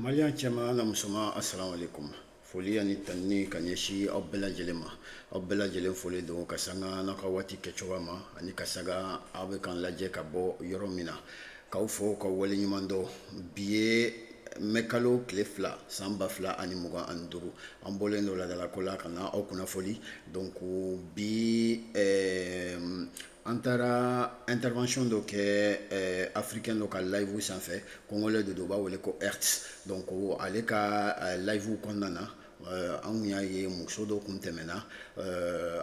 Malian cɛman na musoman assalamu alaikum. Foli ani tanni ka ɲɛsi aw bɛɛ lajɛlen ma. Aw bɛɛ lajɛlen foli don ka sanga n'a ka waati kɛcogoya ma ani ka saga aw bɛ kan lajɛ ka bɔ yɔrɔ min na. K'aw fo k'aw waleɲuman dɔn. Bi ye mɛkalo tile 2 san 2025 an bɔlen don ladalako la ka na aw kunnafoli. Donc bi an taara intervention dɔ kɛ africain dɔ ka live sanfɛ kongolais de don u b'a wele ko Hertz. Donc ale ka live kɔnɔna na an y'a ye muso dɔ kun tɛmɛna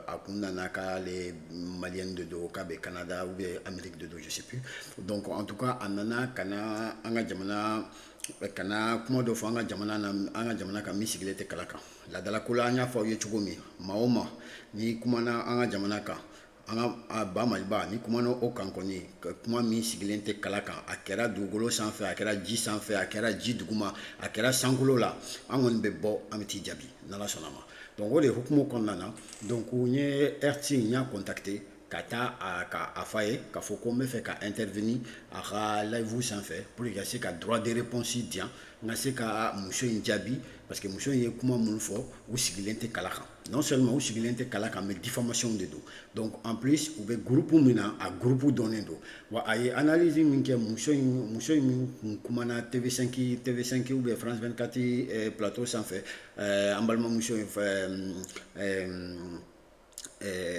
a kun nana k'ale malien de don k'a bɛ Canada ou bien Amérique de don je sais plus. Donc en tout cas a nana kana an ka jamana kana kuma dɔ fɔ an ka jamana kan min sigilen tɛ kala kan. Ladalako la an y'a fɔ aw ye cogo min maa o maa ni kumana an ka jamana kan an ka ba Maliba ni kumana o kan kɔni kuma min sigilen tɛ kala kan a kɛra dugukolo sanfɛ a kɛra ji sanfɛ a kɛra ji duguma a kɛra sankolo la an kɔni bɛ bɔ an bɛ t'i jaabi n'Ala sɔnna ma. Donc o de hukumu kɔnɔna na donc n ye Hertz n y'a contacté ka taa a f'a ye k'a fɔ ko n bɛ fɛ ka intervenir a ka live sanfɛ pour que ka se ka droit de réponse di yan n ka se ka muso in jaabi parce que muso in ye kuma minnu fɔ u sigilen tɛ kala kan. Non seulement u sigilen tɛ kala kan mais diffamation de don. Donc en plus u bɛ groupe min na a groupe dɔnnen don wa a ye analyse min kɛ muso in min kumana TV5 ou bien France 24 plateau sanfɛ an balimamuso in fɛ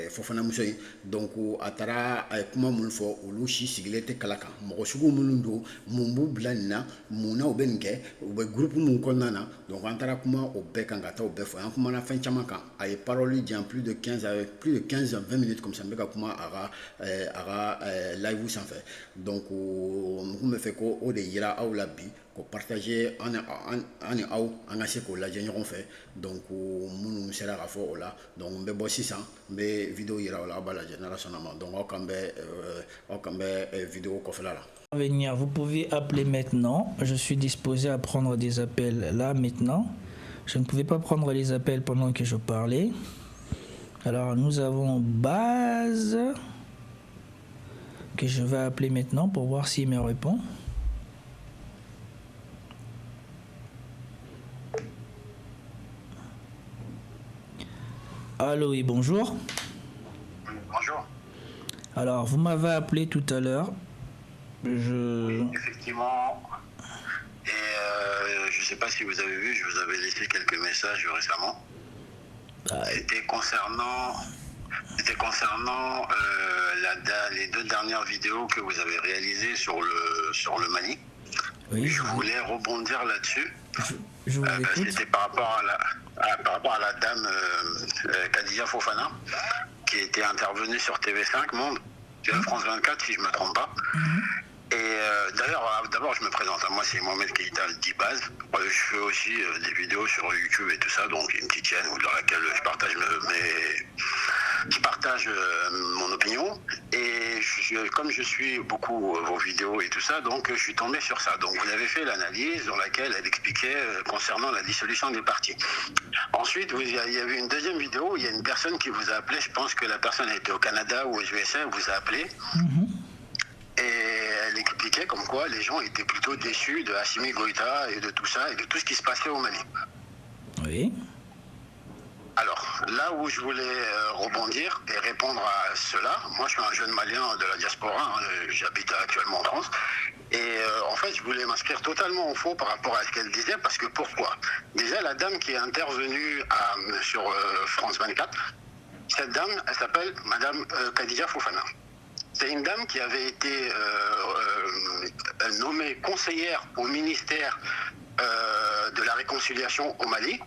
Fofana muso in. Donc a taara a ye kuma minnu fɔ olu si sigilen tɛ kala kan mɔgɔ sugu minnu don mun b'u bila nin na mun na u bɛ nin kɛ u bɛ groupe min kɔnɔna na. Donc an taara kuma o bɛɛ kan ka taa o bɛɛ fɔ an kumana fɛn caman kan a ye parole di yan plus de 15 à 20 minutes comme ça n bɛ ka kuma a ka live sanfɛ. Donc n kun bɛ fɛ ko o de yira aw la bi ko partager an ni aw an ka se k'o lajɛ ɲɔgɔn fɛ. Donc minnu sera ka fɔ o la donc n bɛ bɔ sisan n bɛ vidéo yira aw la aw b'a lajɛ n'Ala sɔnna ma. Donc aw kan bɛ vidéo kɔfɛla la. Venir, vous pouvez appeler maintenant. Je suis disposé à prendre des appels là maintenant. Je ne pouvais pas prendre les appels pendant que je parlais. Alors nous avons Baz que je vais appeler maintenant pour voir s'il me répond. Allô et bonjour. Bonjour. Alors vous m'avez appelé tout à l'heure. Oui, effectivement. Et je ne sais pas si vous avez vu, je vous avais laissé quelques messages récemment. C'était concernant les 2 dernières vidéos que vous avez réalisées sur le Mali. Oui, je voulais rebondir là-dessus. C'était par rapport à la dame Khadija Fofana qui était intervenue sur TV5 Monde, France 24 si je ne me trompe pas. Et d'ailleurs, d'abord je me présente, moi c'est Mohamed Keïta Dibaz. Je fais aussi des vidéos sur YouTube et tout ça, donc une petite chaîne dans laquelle je partage mon opinion. Et comme je suis beaucoup vos vidéos et tout ça, donc je suis tombé sur ça. Donc vous avez fait l'analyse dans laquelle elle expliquait concernant la dissolution des partis. Ensuite, il y avait une deuxième vidéo, il y a une personne qui vous a appelé, je pense que la personne était au Canada ou aux USA, vous a appelé. Et elle expliquait comme quoi les gens étaient plutôt déçus de Assimi Goïta et de tout ça, et de tout ce qui se passait au Mali. Oui. Alors, là où je voulais rebondir et répondre à cela, moi je suis un jeune malien de la diaspora, j'habite actuellement en France, et en fait je voulais m'inscrire totalement au faux par rapport à ce qu'elle disait, parce que pourquoi? Déjà la dame qui est intervenue sur France 24, cette dame, elle s'appelle Madame Khadija Fofana. C'est une dame qui avait été nommée conseillère au ministère de la réconciliation au Mali.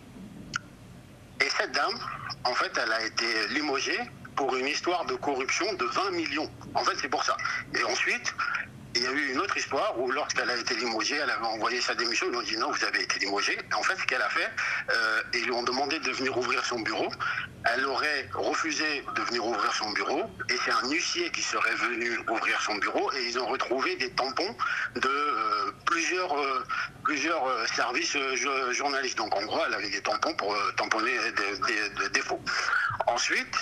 Et cette dame, en fait, elle a été limogée pour une histoire de corruption de 20 millions. En fait, c'est pour ça. Et ensuite, il y a eu une autre histoire où lorsqu'elle a été limogée, elle avait envoyé sa démission, ils lui ont dit non, vous avez été limogée. Et en fait, ce qu'elle a fait, ils lui ont demandé de venir ouvrir son bureau. Elle aurait refusé de venir ouvrir son bureau. Et c'est un huissier qui serait venu ouvrir son bureau. Et ils ont retrouvé des tampons de plusieurs services journalistes. Donc en gros, elle avait des tampons pour tamponner des défauts. Ensuite,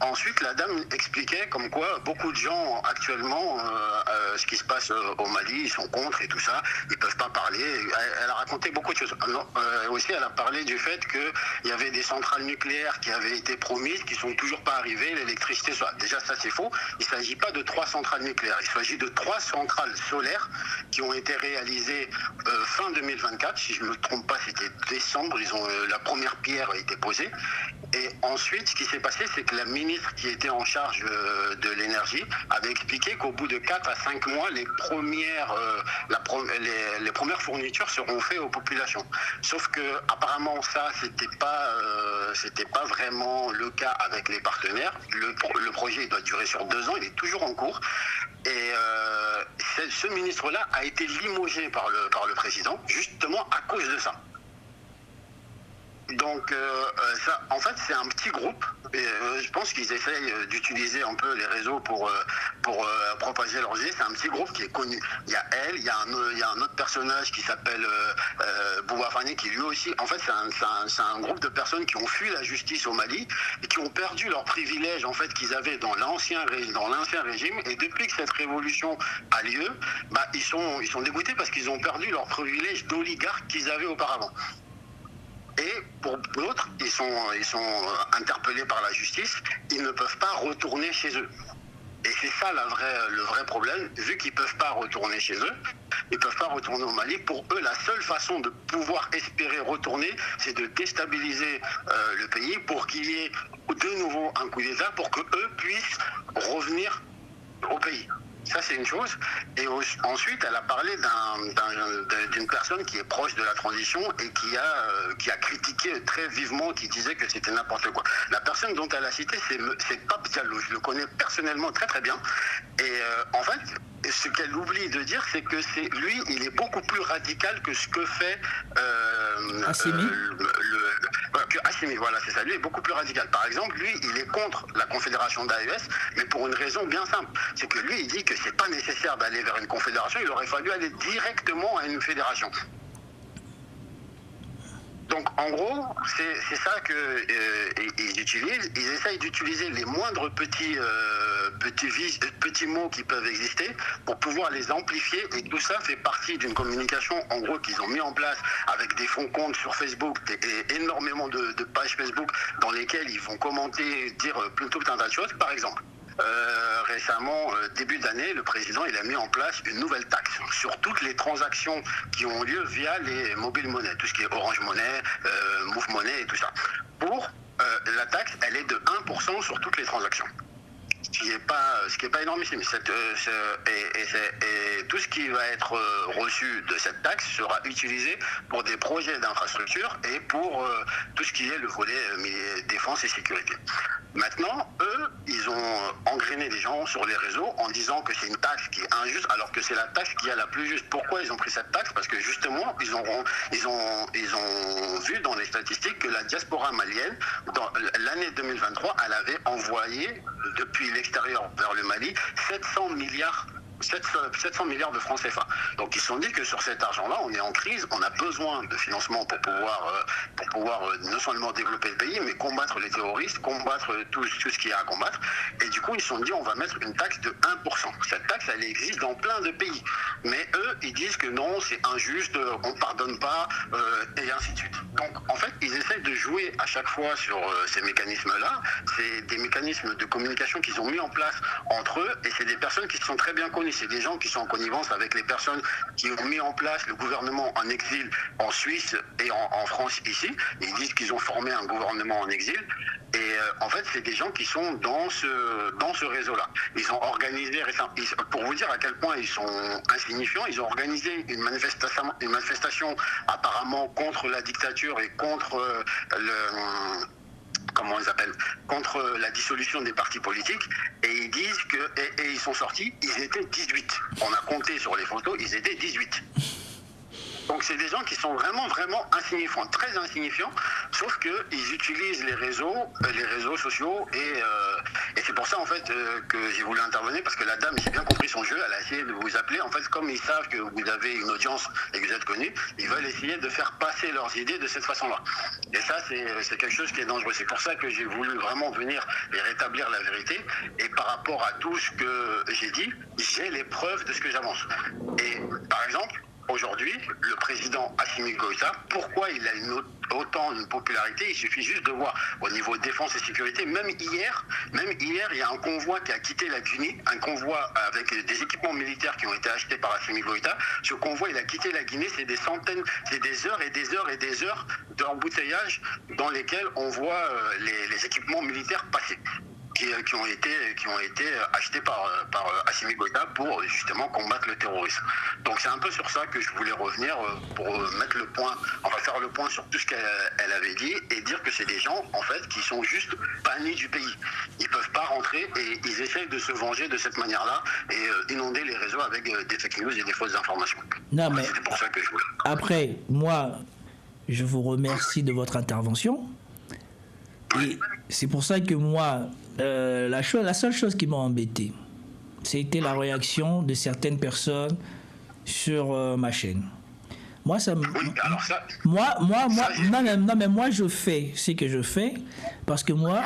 ensuite, la dame expliquait comme quoi beaucoup de gens actuellement, ce qui se passe au Mali, ils sont contre et tout ça, ils peuvent pas parler. Elle a raconté beaucoup de choses. Aussi, elle a parlé du fait qu'il y avait des centrales nucléaires qui avaient été promises, qui sont toujours pas arrivées, l'électricité soit. Déjà, ça c'est faux. Il s'agit pas de 3 centrales nucléaires, il s'agit de 3 centrales solaires qui ont été réalisées fin 2024. Si je me trompe pas, c'était décembre. La première pierre a été posée. Et ensuite, ce qui s'est passé, c'est que la ministre qui était en charge de l'énergie avait expliqué qu'au bout de 4 à 5 mois, les premières fournitures seront faites aux populations. Sauf que apparemment ça, c'était pas vraiment le cas avec les partenaires. Le projet doit durer sur 2 ans, il est toujours en cours. Et ce ministre-là a été limogé par le président, justement à cause de ça. Donc, ça, en fait, c'est un petit groupe. Et, je pense qu'ils essayent d'utiliser un peu les réseaux pour propager leurs idées. C'est un petit groupe qui est connu. Il y a elle, il y a un autre personnage qui s'appelle Bouba Fani, qui lui aussi, en fait, c'est un groupe de personnes qui ont fui la justice au Mali et qui ont perdu leurs privilèges, en fait, qu'ils avaient dans l'ancien régime. Et depuis que cette révolution a lieu, bah, ils sont dégoûtés parce qu'ils ont perdu leurs privilèges d'oligarques qu'ils avaient auparavant. Et pour d'autres, ils sont interpellés par la justice, ils ne peuvent pas retourner chez eux. Et c'est ça le vrai problème, vu qu'ils ne peuvent pas retourner chez eux, ils ne peuvent pas retourner au Mali. Pour eux, la seule façon de pouvoir espérer retourner, c'est de déstabiliser le pays pour qu'il y ait de nouveau un coup d'État, pour qu'eux puissent revenir au pays. Ça, c'est une chose. Et ensuite, elle a parlé d'une personne qui est proche de la transition et qui a critiqué très vivement, qui disait que c'était n'importe quoi. La personne dont elle a cité, c'est Pape Diallo. Je le connais personnellement très très bien. Et en fait, ce qu'elle oublie de dire, c'est que lui, il est beaucoup plus radical que ce que fait Assimi. Assimi, voilà, c'est ça. Lui est beaucoup plus radical. Par exemple, lui, il est contre la confédération d'AES, mais pour une raison bien simple. C'est que lui, il dit que c'est pas nécessaire d'aller vers une confédération, il aurait fallu aller directement à une fédération. Donc en gros, c'est ça qu'ils utilisent. Ils essayent d'utiliser les moindres petits mots qui peuvent exister pour pouvoir les amplifier. Et tout ça fait partie d'une communication en gros qu'ils ont mis en place avec des fonds comptes sur Facebook et énormément de pages Facebook dans lesquelles ils vont commenter, dire plutôt un tas de choses. Par exemple, récemment, début d'année, le président il a mis en place une nouvelle taxe sur toutes les transactions qui ont lieu via les mobiles monnaies, tout ce qui est Orange Money, Move Money et tout ça. La taxe, elle est de 1% sur toutes les transactions. Ce qui est pas énormissime. Et tout ce qui va être reçu de cette taxe sera utilisé pour des projets d'infrastructure et pour tout ce qui est le volet défense et sécurité. Maintenant, eux, ils ont engrainé les gens sur les réseaux en disant que c'est une taxe qui est injuste, alors que c'est la taxe qui est la plus juste. Pourquoi ils ont pris cette taxe? Parce que justement, ils ont vu dans les statistiques que la diaspora malienne, dans l'année 2023, elle avait envoyé depuis l'extérieur vers le Mali 700 milliards de francs CFA. Donc ils se sont dit que sur cet argent-là, on est en crise, on a besoin de financement pour pouvoir non seulement développer le pays, mais combattre les terroristes, combattre tout ce qu'il y a à combattre. Et du coup, ils se sont dit, on va mettre une taxe de 1%. Cette taxe, elle existe dans plein de pays. Mais eux, ils disent que non, c'est injuste, on ne pardonne pas, et ainsi de suite. Donc, en fait, ils essaient de jouer à chaque fois sur ces mécanismes-là. C'est des mécanismes de communication qu'ils ont mis en place entre eux, et c'est des personnes qui sont très bien connues. C'est des gens qui sont en connivence avec les personnes qui ont mis en place le gouvernement en exil en Suisse et en France ici. Ils disent qu'ils ont formé un gouvernement en exil. Et en fait, c'est des gens qui sont dans ce réseau-là. Ils ont organisé récemment, pour vous dire à quel point ils sont insignifiants, ils ont organisé une manifestation apparemment contre la dictature et contre contre la dissolution des partis politiques, et ils disent et ils sont sortis, ils étaient 18. On a compté sur les photos, ils étaient 18. Donc c'est des gens qui sont vraiment, vraiment insignifiants, très insignifiants, sauf qu'ils utilisent les réseaux sociaux et c'est c'est pour ça en fait que j'ai voulu intervenir, parce que la dame, j'ai bien compris son jeu, elle a essayé de vous appeler. En fait, comme ils savent que vous avez une audience et que vous êtes connu, ils veulent essayer de faire passer leurs idées de cette façon-là. Et ça, c'est quelque chose qui est dangereux. C'est pour ça que j'ai voulu vraiment venir et rétablir la vérité. Et par rapport à tout ce que j'ai dit, j'ai les preuves de ce que j'avance. Et par exemple, aujourd'hui, le président Assimi Goïta, pourquoi il a autant une popularité? Il suffit juste de voir au niveau défense et sécurité. Même hier, il y a un convoi qui a quitté la Guinée, un convoi avec des équipements militaires qui ont été achetés par Assimi Goïta. Ce convoi, il a quitté la Guinée, c'est des centaines, c'est des heures et des heures et des heures d'embouteillage dans lesquels on voit les équipements militaires passer. Qui ont été achetés par Assimi Goïta pour justement combattre le terrorisme. Donc c'est un peu sur ça que je voulais revenir pour mettre le point, on va faire le point sur tout ce qu'elle avait dit et dire que c'est des gens en fait qui sont juste bannis du pays. Ils peuvent pas rentrer et ils essayent de se venger de cette manière-là et inonder les réseaux avec des fake news et des fausses informations. Non, mais c'était pour ça que je voulais. Après, moi, je vous remercie de votre intervention. Et c'est pour ça que moi, la seule chose qui m'a embêté, c'était la réaction de certaines personnes sur ma chaîne. Moi, ça me... Oui, alors ça... Non, mais moi, je fais ce que je fais parce que moi,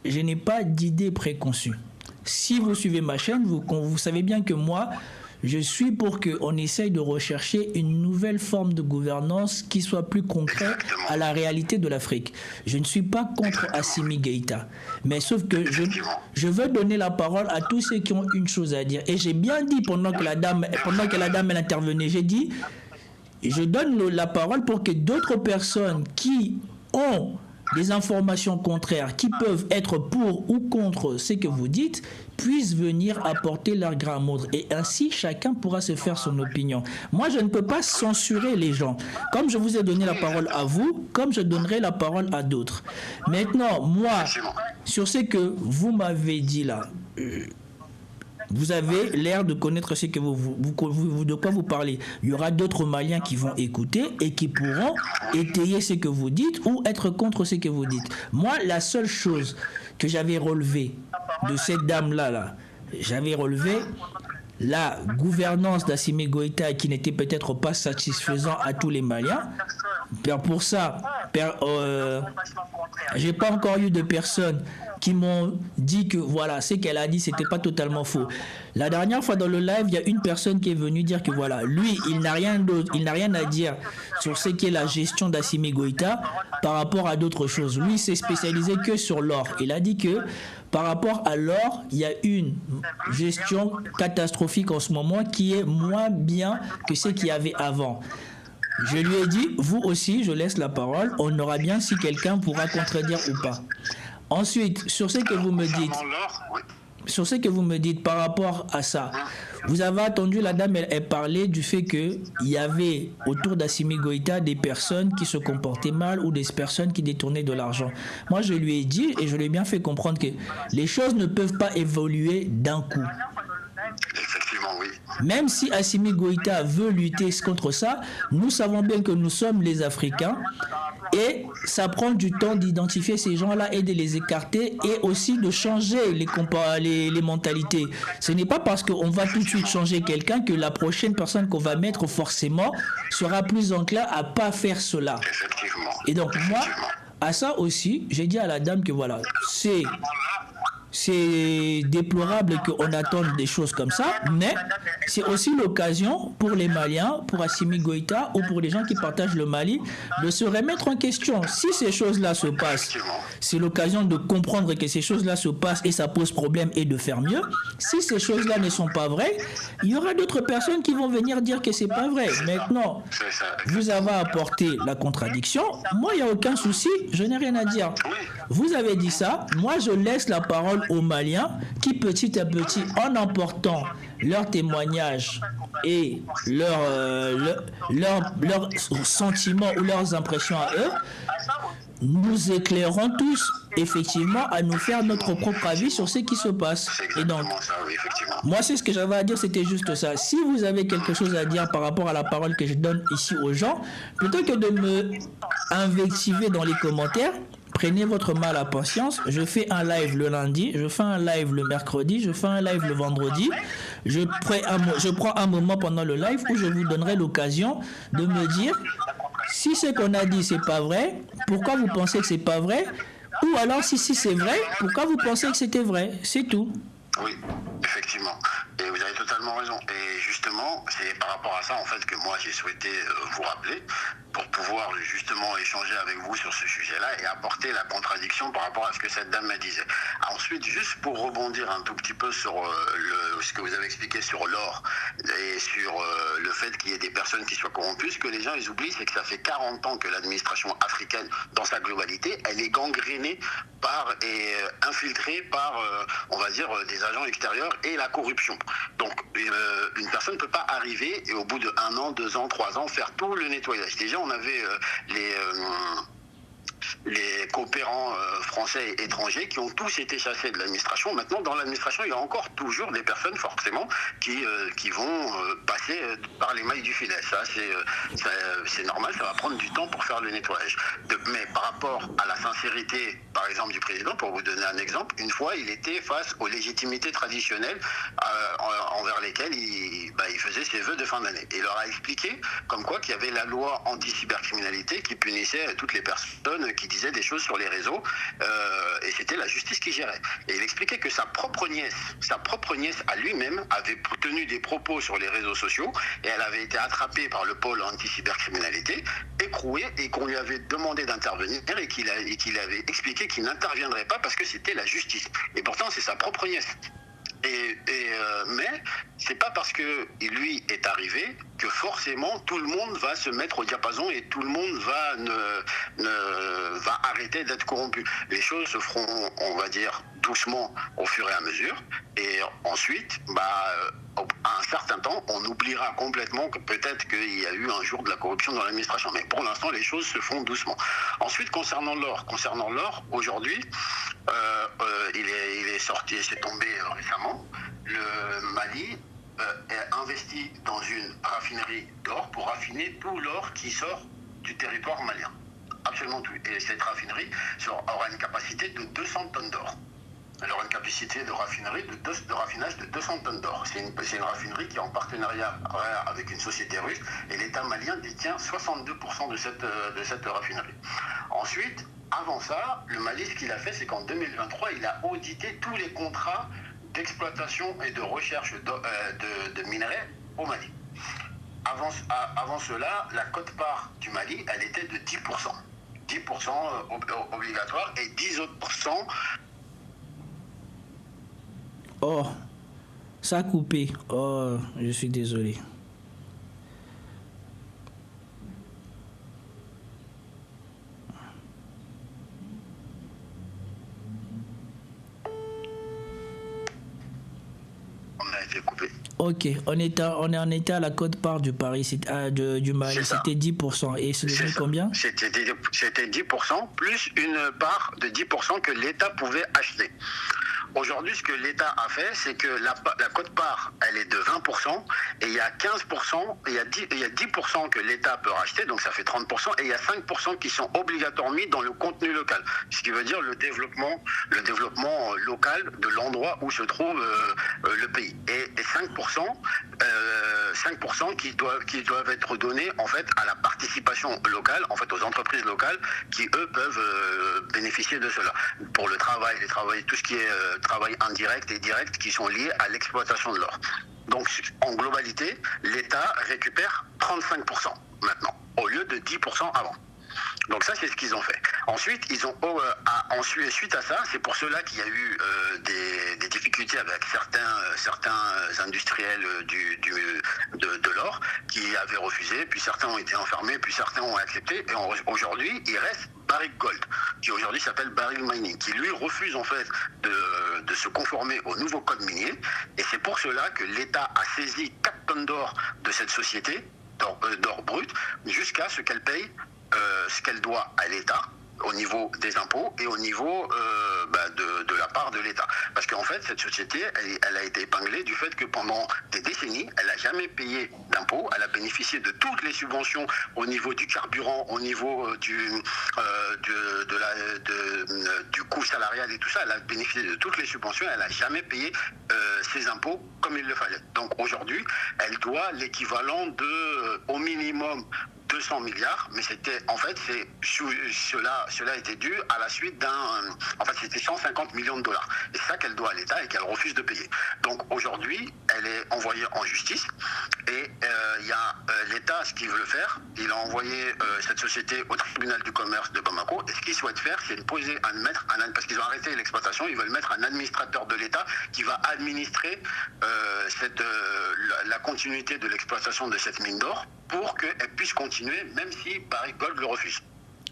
je n'ai pas d'idée préconçue. Si vous suivez ma chaîne, vous savez bien que moi, je suis pour qu'on essaye de rechercher une nouvelle forme de gouvernance qui soit plus concrète à la réalité de l'Afrique. Je ne suis pas contre Assimi Goïta, mais sauf que je veux donner la parole à tous ceux qui ont une chose à dire. Et j'ai bien dit pendant que la dame elle intervenait, j'ai dit, je donne la parole pour que d'autres personnes qui ont des informations contraires, qui peuvent être pour ou contre ce que vous dites, puissent venir apporter leur grain à moudre. Et ainsi, chacun pourra se faire son opinion. Moi, je ne peux pas censurer les gens. Comme je vous ai donné la parole à vous, comme je donnerai la parole à d'autres. Maintenant, moi, sur ce que vous m'avez dit là, vous avez l'air de connaître ce que de quoi vous parlez. Il y aura d'autres Maliens qui vont écouter et qui pourront étayer ce que vous dites ou être contre ce que vous dites. Moi, la seule chose que j'avais relevée de cette dame-là, j'avais relevé la gouvernance d'Assimi Goïta qui n'était peut-être pas satisfaisante à tous les Maliens. Pour ça, j'ai pas encore eu de personnes qui m'ont dit que voilà, ce qu'elle a dit, c'était pas totalement faux. La dernière fois dans le live, il y a une personne qui est venue dire que voilà, lui, il n'a rien d'autre, il n'a rien à dire sur ce qu'est la gestion d'Assimi Goïta par rapport à d'autres choses. Lui, il s'est spécialisé que sur l'or. Il a dit que par rapport à l'or, il y a une gestion catastrophique en ce moment qui est moins bien que ce qu'il y avait avant. Je lui ai dit, vous aussi, je laisse la parole, on aura bien si quelqu'un pourra contredire ou pas. Ensuite, sur ce que vous me dites par rapport à ça, vous avez entendu la dame, elle parlait du fait qu'il y avait autour d'Assimi Goïta des personnes qui se comportaient mal ou des personnes qui détournaient de l'argent. Moi, je lui ai dit et je lui ai bien fait comprendre que les choses ne peuvent pas évoluer d'un coup. Effectivement, oui. Même si Assimi Goïta veut lutter contre ça, nous savons bien que nous sommes les Africains et ça prend du temps d'identifier ces gens-là et de les écarter et aussi de changer les mentalités. Ce n'est pas parce qu'on va tout de suite changer quelqu'un que la prochaine personne qu'on va mettre forcément sera plus enclin à pas faire cela. Et donc moi, à ça aussi, j'ai dit à la dame que voilà, c'est déplorable qu'on attende des choses comme ça, mais c'est aussi l'occasion pour les Maliens, pour Assimi Goïta ou pour les gens qui partagent le Mali de se remettre en question. Si ces choses-là se passent, c'est l'occasion de comprendre que ces choses-là se passent et ça pose problème et de faire mieux. Si ces choses-là ne sont pas vraies, il y aura d'autres personnes qui vont venir dire que c'est pas vrai. Maintenant, vous avez apporté la contradiction. Moi, il n'y a aucun souci, je n'ai rien à dire. Vous avez dit ça, moi je laisse la parole aux Maliens qui petit à petit, en emportant leurs témoignages et leurs sentiments ou leurs impressions à eux, nous éclairons tous effectivement à nous faire notre propre avis sur ce qui se passe. Et donc, moi c'est ce que j'avais à dire, c'était juste ça. Si vous avez quelque chose à dire par rapport à la parole que je donne ici aux gens, plutôt que de me invectiver dans les commentaires, prenez votre mal à patience. Je fais un live le lundi, je fais un live le mercredi, je fais un live le vendredi. Je prends un moment pendant le live où je vous donnerai l'occasion de me dire si ce qu'on a dit c'est pas vrai, pourquoi vous pensez que c'est pas vrai, ou alors si c'est vrai, pourquoi vous pensez que c'était vrai. C'est tout. Oui, effectivement. Et vous avez totalement raison. Et justement, c'est par rapport à ça en fait que moi j'ai souhaité vous rappeler pour pouvoir justement échanger avec vous sur ce sujet-là et apporter la contradiction par rapport à ce que cette dame me disait. Ensuite, juste pour rebondir un tout petit peu sur ce que vous avez expliqué sur l'or et sur le fait qu'il y ait des personnes qui soient corrompues, ce que les gens ils oublient, c'est que ça fait 40 ans que l'administration africaine, dans sa globalité, elle est gangrénée par et infiltrée par, on va dire, des agents extérieurs et la corruption. Donc, une personne ne peut pas arriver et au bout de 1 an, 2 ans, 3 ans, faire tout le nettoyage. Déjà, on avait les coopérants français et étrangers qui ont tous été chassés de l'administration. Maintenant, dans l'administration, il y a encore toujours des personnes, forcément, qui vont passer par les mailles du filet. Ça, c'est normal, ça va prendre du temps pour faire le nettoyage. Mais par rapport à la sincérité, par exemple, du président, pour vous donner un exemple, une fois, il était face aux légitimités traditionnelles envers lesquelles il faisait ses vœux de fin d'année. Et il leur a expliqué, comme quoi, qu'il y avait la loi anti-cybercriminalité qui punissait toutes les personnes qui disaient des choses sur les réseaux et c'était la justice qui gérait. Et il expliquait que sa propre nièce à lui-même avait tenu des propos sur les réseaux sociaux et elle avait été attrapée par le pôle anti-cybercriminalité, écrouée et qu'on lui avait demandé d'intervenir et qu'il avait expliqué qu'il n'interviendrait pas parce que c'était la justice. Et pourtant, c'est sa propre nièce. Mais c'est pas parce que lui est arrivé que forcément tout le monde va se mettre au diapason et tout le monde va arrêter d'être corrompu. Les choses se feront, on va dire, doucement au fur et à mesure. Et ensuite, à un certain temps, on oubliera complètement que peut-être qu'il y a eu un jour de la corruption dans l'administration. Mais pour l'instant, les choses se font doucement. Ensuite, concernant l'or, aujourd'hui, il est sorti, c'est tombé récemment. Le Mali est investi dans une raffinerie d'or pour raffiner tout l'or qui sort du territoire malien. Absolument tout. Et cette raffinerie aura une capacité de 200 tonnes d'or. Elle aura une capacité de raffinage de 200 tonnes d'or. C'est une raffinerie qui est en partenariat avec une société russe et l'État malien détient 62% de cette raffinerie. Ensuite, avant ça, le Mali, ce qu'il a fait, c'est qu'en 2023, il a audité tous les contrats d'exploitation et de recherche de minerais au Mali. Avant cela, la quote-part du Mali, elle était de 10%. 10% obligatoire et 10 autres pourcents. Oh, ça a coupé. Oh, je suis désolé. Ok, on est à la quote-part du Paris, du Mali, c'était 10%. Et c'est devenu combien ? C'était 10%, plus une part de 10% que l'État pouvait acheter. Aujourd'hui, ce que l'État a fait, c'est que la quote-part, elle est de 20%, et il y a 15%, il y a 10% que l'État peut racheter, donc ça fait 30%, et il y a 5% qui sont obligatoirement mis dans le contenu local, ce qui veut dire le développement local de l'endroit où se trouve le pays. Et 5% qui doivent être donnés en fait à la participation locale, en fait aux entreprises locales qui eux peuvent bénéficier de cela pour le travail, tout ce qui est travail indirect et direct qui sont liés à l'exploitation de l'or. Donc en globalité, l'État récupère 35% maintenant au lieu de 10% avant. Donc ça, c'est ce qu'ils ont fait. Ensuite, suite à ça, c'est pour cela qu'il y a eu des difficultés avec certains industriels de l'or qui avaient refusé, puis certains ont été enfermés, puis certains ont accepté. Et aujourd'hui, il reste Barrick Gold, qui aujourd'hui s'appelle Barrick Mining, qui lui refuse en fait de se conformer au nouveau code minier. Et c'est pour cela que l'État a saisi 4 tonnes d'or de cette société, d'or brut, jusqu'à ce qu'elle paye ce qu'elle doit à l'État au niveau des impôts et au niveau de la part de l'État. Parce qu'en fait, cette société, elle a été épinglée du fait que pendant des décennies, elle n'a jamais payé d'impôts, elle a bénéficié de toutes les subventions au niveau du carburant, au niveau du coût salarial et tout ça, elle a bénéficié de toutes les subventions, elle n'a jamais payé ses impôts comme il le fallait. Donc aujourd'hui, elle doit l'équivalent de, au minimum, 200 milliards, mais c'était, en fait, cela était dû à la suite en fait, c'était 150 millions de dollars. Et c'est ça qu'elle doit à l'État et qu'elle refuse de payer. Donc aujourd'hui, elle est envoyée en justice et il y a l'État, ce qu'il veut faire, il a envoyé cette société au tribunal du commerce de Bamako et ce qu'il souhaite faire, c'est parce qu'ils ont arrêté l'exploitation, ils veulent mettre un administrateur de l'État qui va administrer la continuité de l'exploitation de cette mine d'or pour qu'elle puisse continuer, même si Barrick Gold le refuse.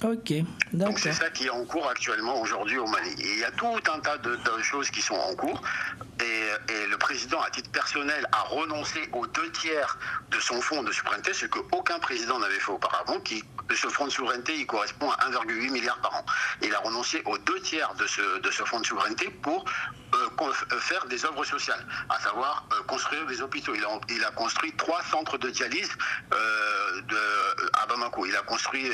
Ok, d'accord. Donc c'est ça qui est en cours actuellement aujourd'hui au Mali. Et il y a tout un tas de choses qui sont en cours. Et le président, à titre personnel, a renoncé aux 2/3 de son fonds de souveraineté, ce qu'aucun président n'avait fait auparavant. Ce fonds de souveraineté, il correspond à 1,8 milliard par an. Et il a renoncé aux 2/3 de ce fonds de souveraineté pour faire des œuvres sociales, à savoir construire des hôpitaux. Il a construit 3 centres de dialyse à Bamako. Il a construit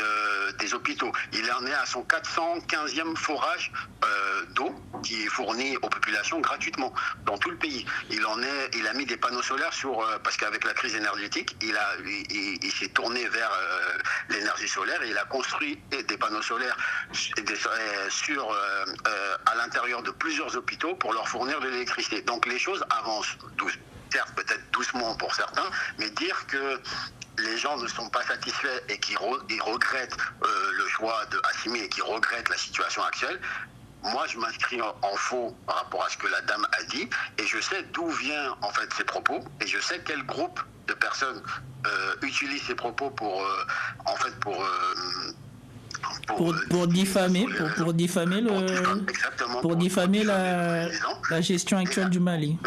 des hôpitaux. Il en est à son 415e forage d'eau qui est fourni aux populations gratuitement dans tout le pays. Il a mis des panneaux solaires parce qu'avec la crise énergétique, il s'est tourné vers l'énergie solaire et il a construit des panneaux solaires à l'intérieur de plusieurs hôpitaux pour leur fournir de l'électricité. Donc les choses avancent certes peut-être doucement pour certains, mais dire que les gens ne sont pas satisfaits et qu'ils regrettent le choix de Assimi et qu'ils regrettent la situation actuelle, moi je m'inscris en faux par rapport à ce que la dame a dit et je sais d'où viennent en fait ces propos et je sais quel groupe de personnes utilise ces propos pour diffamer la gestion actuelle du Mali.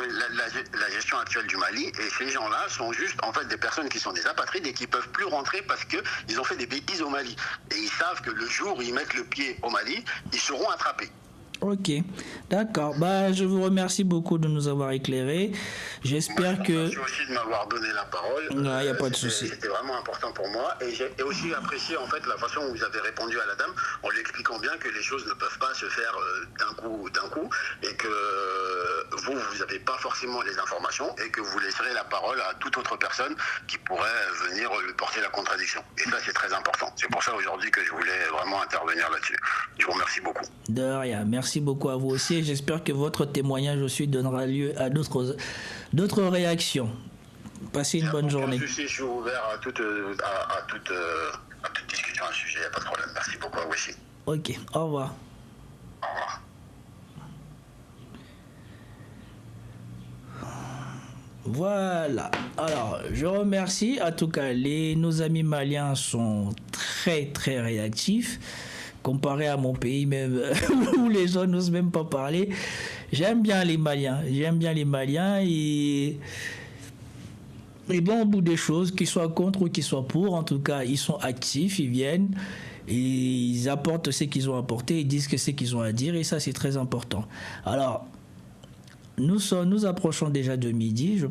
La gestion actuelle du Mali, et ces gens-là sont juste en fait des personnes qui sont des apatrides et qui peuvent plus rentrer parce que ils ont fait des bêtises au Mali et ils savent que le jour où ils mettent le pied au Mali, ils seront attrapés. Ok, d'accord. Je vous remercie beaucoup de nous avoir éclairés. J'espère que... Merci aussi de m'avoir donné la parole. Non, il n'y a pas de souci. C'était vraiment important pour moi. Et j'ai aussi apprécié en fait la façon où vous avez répondu à la dame en lui expliquant bien que les choses ne peuvent pas se faire d'un coup et que vous n'avez pas forcément les informations et que vous laisserez la parole à toute autre personne qui pourrait venir lui porter la contradiction. Et ça, c'est très important. C'est pour ça aujourd'hui que je voulais vraiment intervenir là-dessus. Je vous remercie beaucoup. De rien. Merci beaucoup à vous aussi et j'espère que votre témoignage aussi donnera lieu à d'autres réactions. Passez une bonne journée. Je suis ouvert à toute discussion à ce sujet, il n'y a pas de problème. Merci beaucoup à vous aussi. Ok, au revoir. Au revoir. Voilà. Alors, je remercie. En tout cas, nos amis maliens sont très, très réactifs. Comparé à mon pays même, où les gens n'osent même pas parler. J'aime bien les Maliens. Et bon, au bout des choses, qu'ils soient contre ou qu'ils soient pour, en tout cas, ils sont actifs, ils viennent, et ils apportent ce qu'ils ont apporté, ils disent que ce qu'ils ont à dire, et ça, c'est très important. Alors, nous approchons déjà de midi.